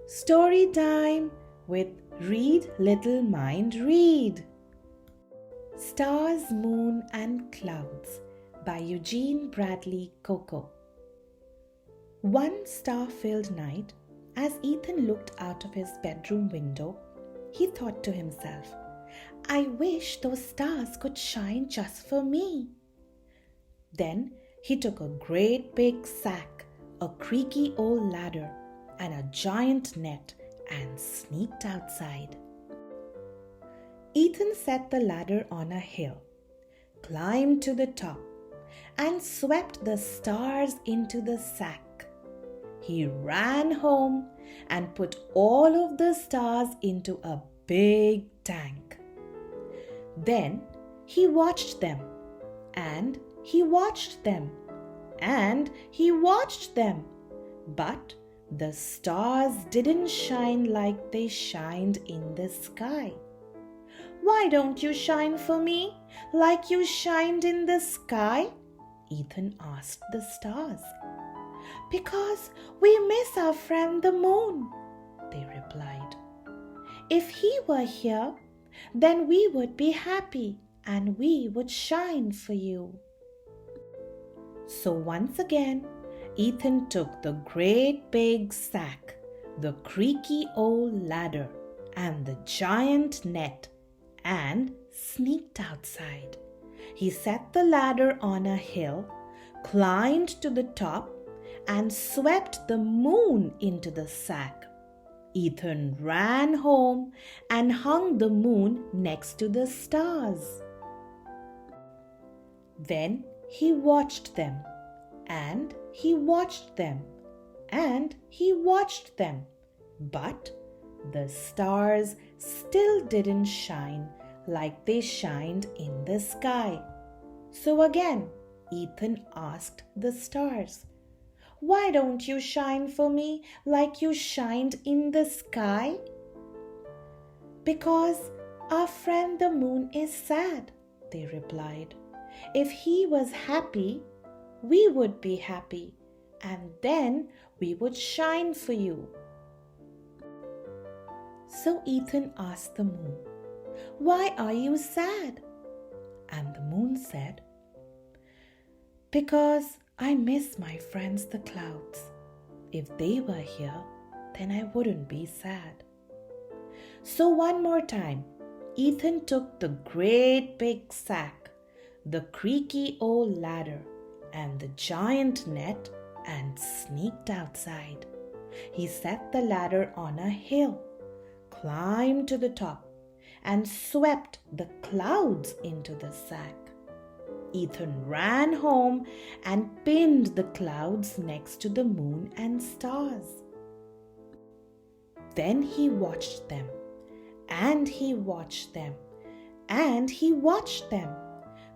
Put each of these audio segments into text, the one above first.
Story time with Read Little Mind Read. Stars, Moon and Clouds by Eugene Coco. One star-filled night, as Ethan looked out of his bedroom window, he thought to himself, "I wish those stars could shine just for me." Then he took a great big sack, a creaky old ladder, and a giant net and sneaked outside. Ethan set the ladder on a hill, climbed to the top, and swept the stars into the sack. He ran home and put all of the stars into a big tank. Then he watched them, and he watched them, and he watched them, but the stars didn't shine like they shined in the sky. "Why don't you shine for me like you shined in the sky?" Ethan asked the stars. "Because we miss our friend the moon," they replied. "If he were here, then we would be happy and we would shine for you." So once again, Ethan took the great big sack, the creaky old ladder, and the giant net and sneaked outside. He set the ladder on a hill, climbed to the top, and swept the moon into the sack. Ethan ran home and hung the moon next to the stars. Then he watched them, and he watched them, and he watched them, but the stars still didn't shine like they shined in the sky. So again, Ethan asked the stars, "Why don't you shine for me like you shined in the sky?" "Because our friend the moon is sad," they replied. "If he was happy, we would be happy, and then we would shine for you." So Ethan asked the moon, "Why are you sad?" And the moon said, "Because I miss my friends the clouds. If they were here, then I wouldn't be sad." So one more time, Ethan took the great big sack, the creaky old ladder, and the giant net and sneaked outside. He set the ladder on a hill, climbed to the top, and swept the clouds into the sack. Ethan ran home and pinned the clouds next to the moon and stars. Then he watched them, and he watched them, and he watched them,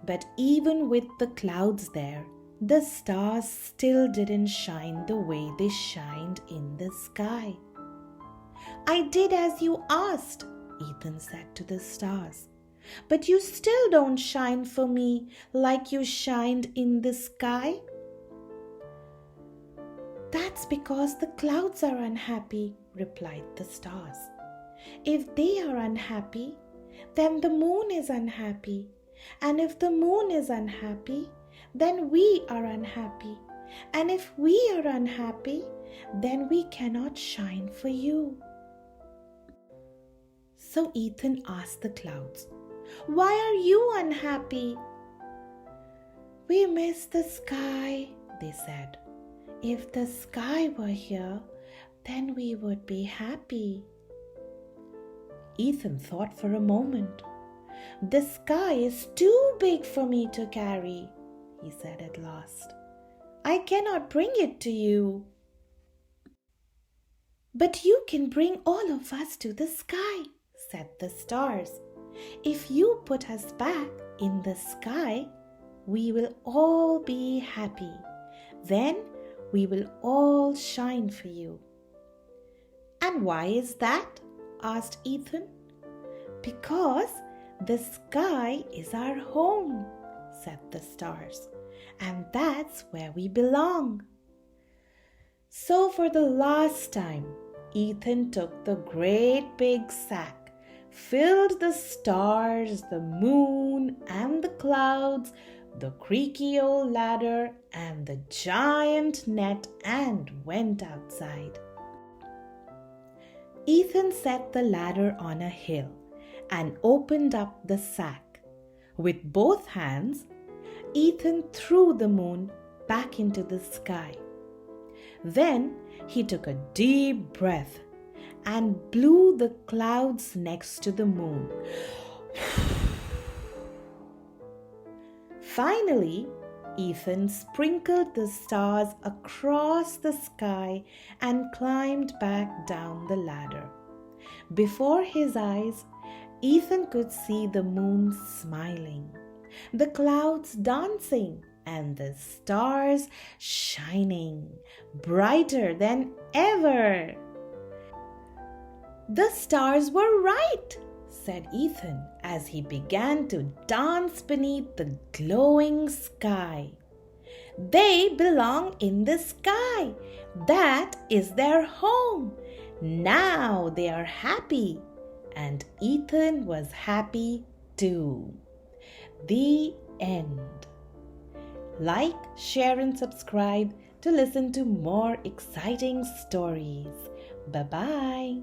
but even with the clouds there, the stars still didn't shine the way they shined in the sky. "I did as you asked," Ethan said to the stars, "but you still don't shine for me like you shined in the sky." "That's because the clouds are unhappy," replied the stars. "If they are unhappy, then the moon is unhappy. And if the moon is unhappy, then we are unhappy. And if we are unhappy, then we cannot shine for you." So Ethan asked the clouds, "Why are you unhappy?" "We miss the sky," they said. "If the sky were here, then we would be happy." Ethan thought for a moment. "The sky is too big for me to carry," he said at last. "I cannot bring it to you." "But you can bring all of us to the sky," said the stars. "If you put us back in the sky, we will all be happy. Then we will all shine for you." "And why is that?" asked Ethan. "Because the sky is our home," said the stars, "and that's where we belong." So for the last time, Ethan took the great big sack, filled the stars, the moon, and the clouds, the creaky old ladder, and the giant net, and went outside. Ethan set the ladder on a hill and opened up the sack. With both hands, Ethan threw the moon back into the sky. Then he took a deep breath and blew the clouds next to the moon. Finally, Ethan sprinkled the stars across the sky and climbed back down the ladder. Before his eyes, Ethan could see the moon smiling, the clouds dancing, and the stars shining brighter than ever. "The stars were right," said Ethan as he began to dance beneath the glowing sky. "They belong in the sky. That is their home. Now they are happy." And Ethan was happy too. The end. Like, share, and subscribe to listen to more exciting stories. Bye-bye.